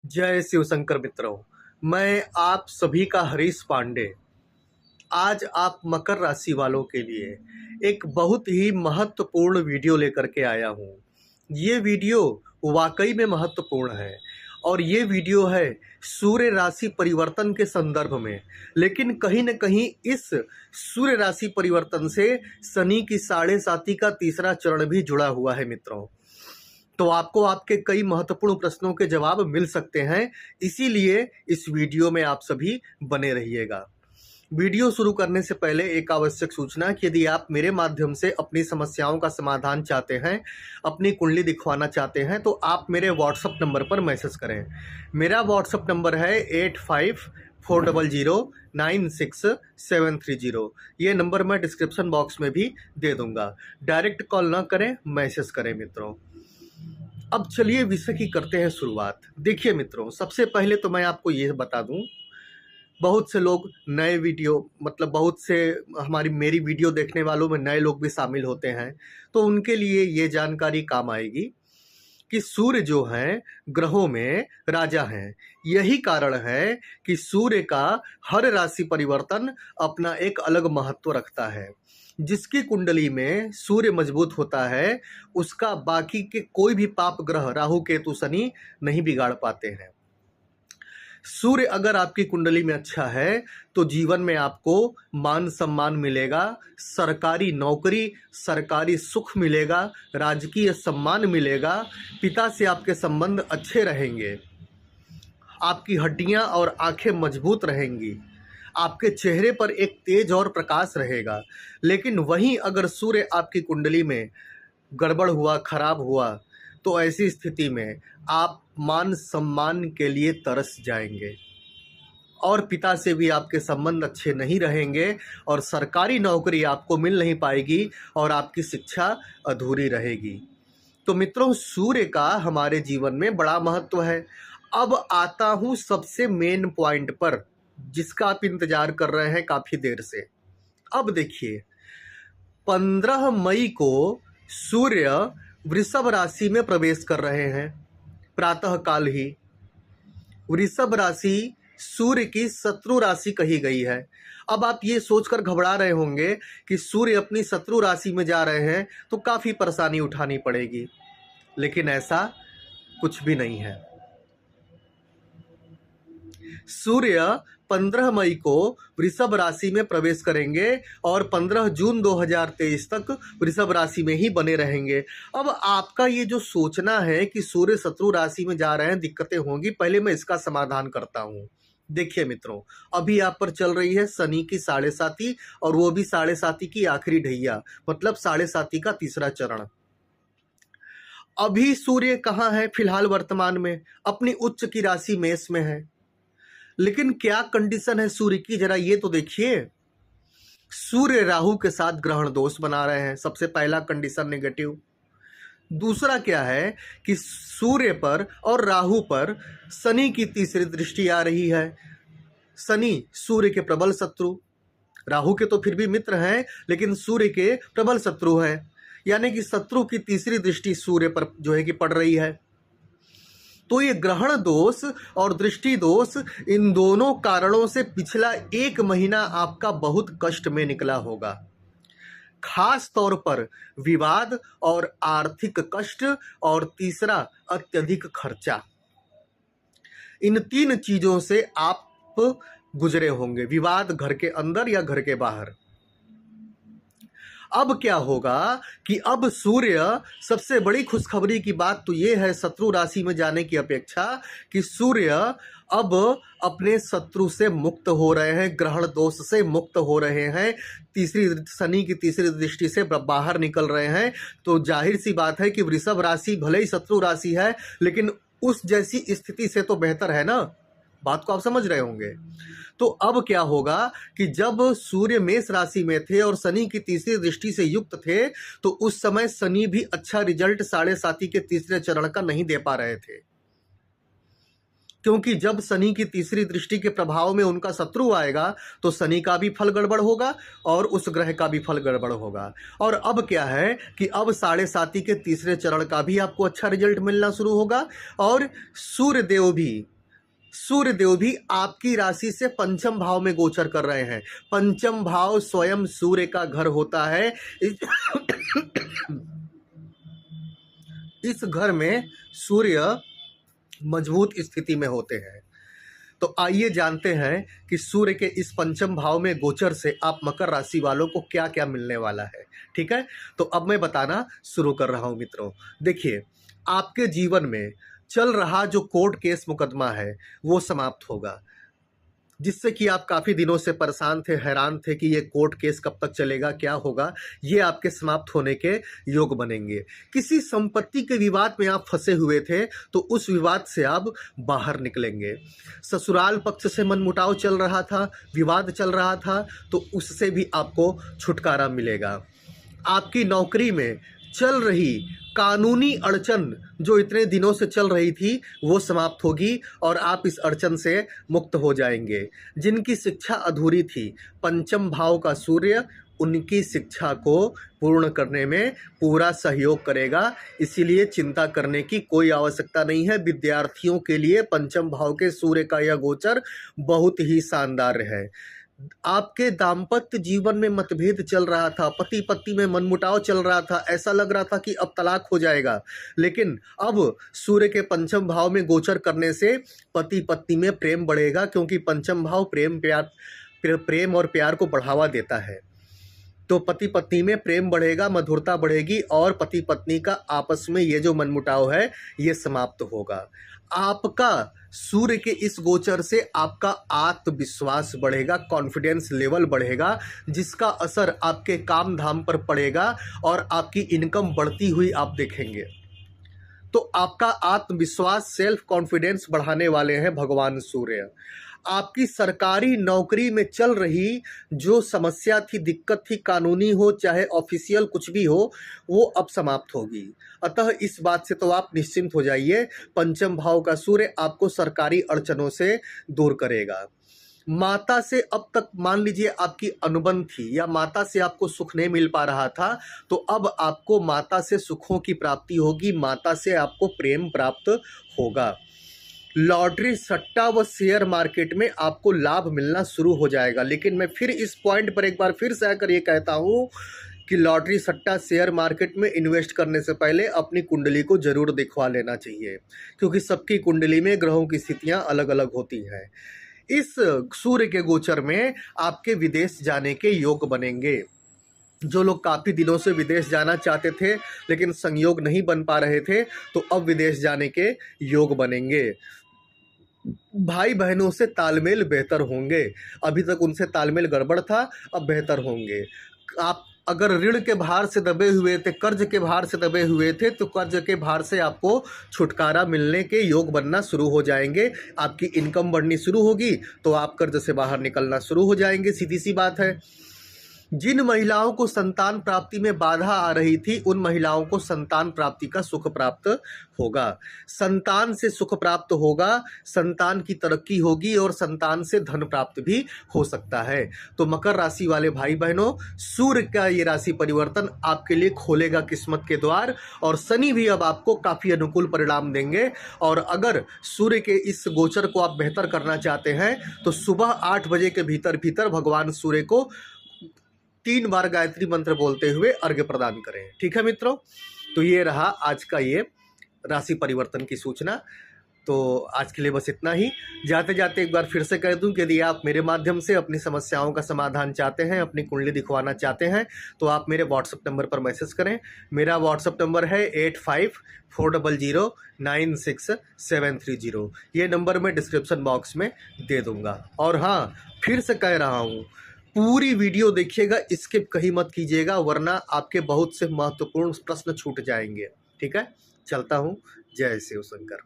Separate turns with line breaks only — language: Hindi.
जय शिवशंकर मित्रों। मैं आप सभी का हरीश पांडे आज आप मकर राशि वालों के लिए एक बहुत ही महत्वपूर्ण वीडियो लेकर के आया हूँ। ये वीडियो वाकई में महत्वपूर्ण है और ये वीडियो है सूर्य राशि परिवर्तन के संदर्भ में। लेकिन कहीं न कहीं इस सूर्य राशि परिवर्तन से शनि की साढ़े साती का तीसरा चरण भी जुड़ा हुआ है मित्रों। तो आपको आपके कई महत्वपूर्ण प्रश्नों के जवाब मिल सकते हैं, इसीलिए इस वीडियो में आप सभी बने रहिएगा। वीडियो शुरू करने से पहले एक आवश्यक सूचना कि यदि आप मेरे माध्यम से अपनी समस्याओं का समाधान चाहते हैं, अपनी कुंडली दिखवाना चाहते हैं, तो आप मेरे व्हाट्सएप नंबर पर मैसेज करें। मेरा व्हाट्सएप नंबर है 8540096730। ये नंबर मैं डिस्क्रिप्शन बॉक्स में भी दे दूंगा। डायरेक्ट कॉल ना करें, मैसेज करें मित्रों। अब चलिए विषय की करते हैं शुरुआत। देखिए मित्रों, सबसे पहले तो मैं आपको ये बता दूं, बहुत से लोग नए वीडियो बहुत से मेरी वीडियो देखने वालों में नए लोग भी शामिल होते हैं, तो उनके लिए ये जानकारी काम आएगी कि सूर्य जो हैं ग्रहों में राजा हैं। यही कारण है कि सूर्य का हर राशि परिवर्तन अपना एक अलग महत्व रखता है। जिसकी कुंडली में सूर्य मजबूत होता है, उसका बाकी के कोई भी पाप ग्रह राहु केतु शनि नहीं बिगाड़ पाते हैं। सूर्य अगर आपकी कुंडली में अच्छा है तो जीवन में आपको मान सम्मान मिलेगा, सरकारी नौकरी, सरकारी सुख मिलेगा, राजकीय सम्मान मिलेगा, पिता से आपके संबंध अच्छे रहेंगे, आपकी हड्डियां और आंखें मजबूत रहेंगी, आपके चेहरे पर एक तेज और प्रकाश रहेगा। लेकिन वहीं अगर सूर्य आपकी कुंडली में गड़बड़ हुआ, खराब हुआ, तो ऐसी स्थिति में आप मान सम्मान के लिए तरस जाएंगे और पिता से भी आपके संबंध अच्छे नहीं रहेंगे और सरकारी नौकरी आपको मिल नहीं पाएगी और आपकी शिक्षा अधूरी रहेगी। तो मित्रों, सूर्य का हमारे जीवन में बड़ा महत्व है। अब आता हूं सबसे मेन पॉइंट पर, जिसका आप इंतजार कर रहे हैं काफी देर से। अब देखिए, 15 मई को सूर्य वृषभ राशि में प्रवेश कर रहे हैं। प्रातः काल ही वृषभ राशि सूर्य की शत्रु राशि कही गई है। अब आप ये सोचकर घबरा रहे होंगे कि सूर्य अपनी शत्रु राशि में जा रहे हैं तो काफी परेशानी उठानी पड़ेगी, लेकिन ऐसा कुछ भी नहीं है। सूर्य 15 मई को वृषभ राशि में प्रवेश करेंगे और 15 जून 2023 तक वृषभ राशि में ही बने रहेंगे। अब आपका ये जो सोचना है कि सूर्य शत्रु राशि में जा रहे हैं, दिक्कतें होंगी, पहले मैं इसका समाधान करता हूँ। देखिए मित्रों, अभी आप पर चल रही है शनि की साढ़े साती, और वो भी साढ़े साती की आखिरी ढैया, मतलब साढ़े साती का तीसरा चरण। अभी सूर्य कहाँ है? फिलहाल वर्तमान में अपनी उच्च की राशि मेष में है। लेकिन क्या कंडीशन है सूर्य की, जरा ये तो देखिए। सूर्य राहु के साथ ग्रहण दोष बना रहे हैं, सबसे पहला कंडीशन नेगेटिव। दूसरा क्या है कि सूर्य पर और राहु पर शनि की तीसरी दृष्टि आ रही है। शनि सूर्य के प्रबल शत्रु, राहु के तो फिर भी मित्र हैं, लेकिन सूर्य के प्रबल शत्रु हैं, यानी कि शत्रु की तीसरी दृष्टि सूर्य पर जो है कि पड़ रही है। तो ये ग्रहण दोष और दृष्टि दोष, इन दोनों कारणों से पिछला 1 महीना आपका बहुत कष्ट में निकला होगा। खास तौर पर विवाद और आर्थिक कष्ट, और तीसरा अत्यधिक खर्चा। इन 3 चीजों से आप गुजरे होंगे, विवाद घर के अंदर या घर के बाहर। अब क्या होगा कि अब सूर्य, सबसे बड़ी खुशखबरी की बात तो ये है शत्रु राशि में जाने की अपेक्षा, कि सूर्य अब अपने शत्रु से मुक्त हो रहे हैं, ग्रहण दोष से मुक्त हो रहे हैं, शनि की तीसरी दृष्टि से बाहर निकल रहे हैं। तो जाहिर सी बात है कि वृषभ राशि भले ही शत्रु राशि है, लेकिन उस जैसी स्थिति से तो बेहतर है ना। बात को आप समझ रहे होंगे। तो अब क्या होगा कि जब सूर्य मेष राशि में थे और शनि की तीसरी दृष्टि से युक्त थे, तो उस समय शनि भी अच्छा रिजल्ट साढ़े साती के तीसरे चरण का नहीं दे पा रहे थे, क्योंकि जब शनि की तीसरी दृष्टि के प्रभाव में उनका शत्रु आएगा तो शनि का भी फल गड़बड़ होगा और उस ग्रह का भी फल गड़बड़ होगा। और अब क्या है कि अब साढ़े साती के तीसरे चरण का भी आपको अच्छा रिजल्ट मिलना शुरू होगा, और सूर्य देव भी सूर्य देव भी आपकी राशि से पंचम भाव में गोचर कर रहे हैं। पंचम भाव स्वयं सूर्य का घर होता है। इस घर में सूर्य मजबूत स्थिति में होते हैं। तो आइए जानते हैं कि सूर्य के इस पंचम भाव में गोचर से आप मकर राशि वालों को क्या क्या मिलने वाला है। ठीक है, तो अब मैं बताना शुरू कर रहा हूं मित्रों। देखिए, आपके जीवन में चल रहा जो कोर्ट केस मुकदमा है वो समाप्त होगा, जिससे कि आप काफ़ी दिनों से परेशान थे, हैरान थे कि ये कोर्ट केस कब तक चलेगा, क्या होगा। ये आपके समाप्त होने के योग बनेंगे। किसी संपत्ति के विवाद में आप फंसे हुए थे तो उस विवाद से आप बाहर निकलेंगे। ससुराल पक्ष से मनमुटाव चल रहा था, विवाद चल रहा था, तो उससे भी आपको छुटकारा मिलेगा। आपकी नौकरी में चल रही कानूनी अड़चन जो इतने दिनों से चल रही थी वो समाप्त होगी और आप इस अड़चन से मुक्त हो जाएंगे। जिनकी शिक्षा अधूरी थी, पंचम भाव का सूर्य उनकी शिक्षा को पूर्ण करने में पूरा सहयोग करेगा। इसीलिए चिंता करने की कोई आवश्यकता नहीं है। विद्यार्थियों के लिए पंचम भाव के सूर्य का यह गोचर बहुत ही शानदार है। आपके दाम्पत्य जीवन में मतभेद चल रहा था, पति पत्नी में मनमुटाव चल रहा था, ऐसा लग रहा था कि अब तलाक हो जाएगा, लेकिन अब सूर्य के पंचम भाव में गोचर करने से पति पत्नी में प्रेम बढ़ेगा, क्योंकि पंचम भाव प्रेम और प्यार को बढ़ावा देता है। तो पति पत्नी में प्रेम बढ़ेगा, मधुरता बढ़ेगी और पति पत्नी का आपस में ये जो मनमुटाव है ये समाप्त होगा। आपका सूर्य के इस गोचर से आपका आत्मविश्वास बढ़ेगा, कॉन्फिडेंस लेवल बढ़ेगा, जिसका असर आपके काम धाम पर पड़ेगा और आपकी इनकम बढ़ती हुई आप देखेंगे। तो आपका आत्मविश्वास, सेल्फ कॉन्फिडेंस बढ़ाने वाले हैं भगवान सूर्य। आपकी सरकारी नौकरी में चल रही जो समस्या थी, दिक्कत थी, कानूनी हो चाहे ऑफिशियल कुछ भी हो, वो अब समाप्त होगी। अतः इस बात से तो आप निश्चिंत हो जाइए, पंचम भाव का सूर्य आपको सरकारी अड़चनों से दूर करेगा। माता से अब तक मान लीजिए आपकी अनुबंध थी या माता से आपको सुख नहीं मिल पा रहा था, तो अब आपको माता से सुखों की प्राप्ति होगी, माता से आपको प्रेम प्राप्त होगा। लॉटरी, सट्टा व शेयर मार्केट में आपको लाभ मिलना शुरू हो जाएगा। लेकिन मैं फिर इस पॉइंट पर एक बार फिर से आकर ये कहता हूँ कि लॉटरी, सट्टा, शेयर मार्केट में इन्वेस्ट करने से पहले अपनी कुंडली को जरूर दिखवा लेना चाहिए, क्योंकि सबकी कुंडली में ग्रहों की स्थितियाँ अलग अलग होती हैं। इस सूर्य के गोचर में आपके विदेश जाने के योग बनेंगे। जो लोग काफ़ी दिनों से विदेश जाना चाहते थे लेकिन संयोग नहीं बन पा रहे थे, तो अब विदेश जाने के योग बनेंगे। भाई बहनों से तालमेल बेहतर होंगे, अभी तक उनसे तालमेल गड़बड़ था, अब बेहतर होंगे। आप अगर ऋण के भार से दबे हुए थे, कर्ज के भार से दबे हुए थे, तो कर्ज के भार से आपको छुटकारा मिलने के योग बनना शुरू हो जाएंगे। आपकी इनकम बढ़नी शुरू होगी तो आप कर्ज से बाहर निकलना शुरू हो जाएंगे। सीधी सी बात है। जिन महिलाओं को संतान प्राप्ति में बाधा आ रही थी, उन महिलाओं को संतान प्राप्ति का सुख प्राप्त होगा। संतान से सुख प्राप्त होगा, संतान की तरक्की होगी और संतान से धन प्राप्त भी हो सकता है। तो मकर राशि वाले भाई बहनों, सूर्य का ये राशि परिवर्तन आपके लिए खोलेगा किस्मत के द्वार, और शनि भी अब आपको काफ़ी अनुकूल परिणाम देंगे। और अगर सूर्य के इस गोचर को आप बेहतर करना चाहते हैं तो सुबह 8 बजे के भीतर भीतर भगवान सूर्य को 3 बार गायत्री मंत्र बोलते हुए अर्घ्य प्रदान करें। ठीक है मित्रों, तो ये रहा आज का ये राशि परिवर्तन की सूचना। तो आज के लिए बस इतना ही। जाते जाते एक बार फिर से कह दूं कि यदि आप मेरे माध्यम से अपनी समस्याओं का समाधान चाहते हैं, अपनी कुंडली दिखवाना चाहते हैं, तो आप मेरे व्हाट्सएप नंबर पर मैसेज करें। मेरा व्हाट्सएप नंबर है 8540096730। ये नंबर मैं डिस्क्रिप्शन बॉक्स में दे दूँगा। और हाँ, फिर से कह रहा हूँ, पूरी वीडियो देखिएगा, स्किप कहीं मत कीजिएगा, वरना आपके बहुत से महत्वपूर्ण प्रश्न छूट जाएंगे। ठीक है, चलता हूँ। जय शिव शंकर।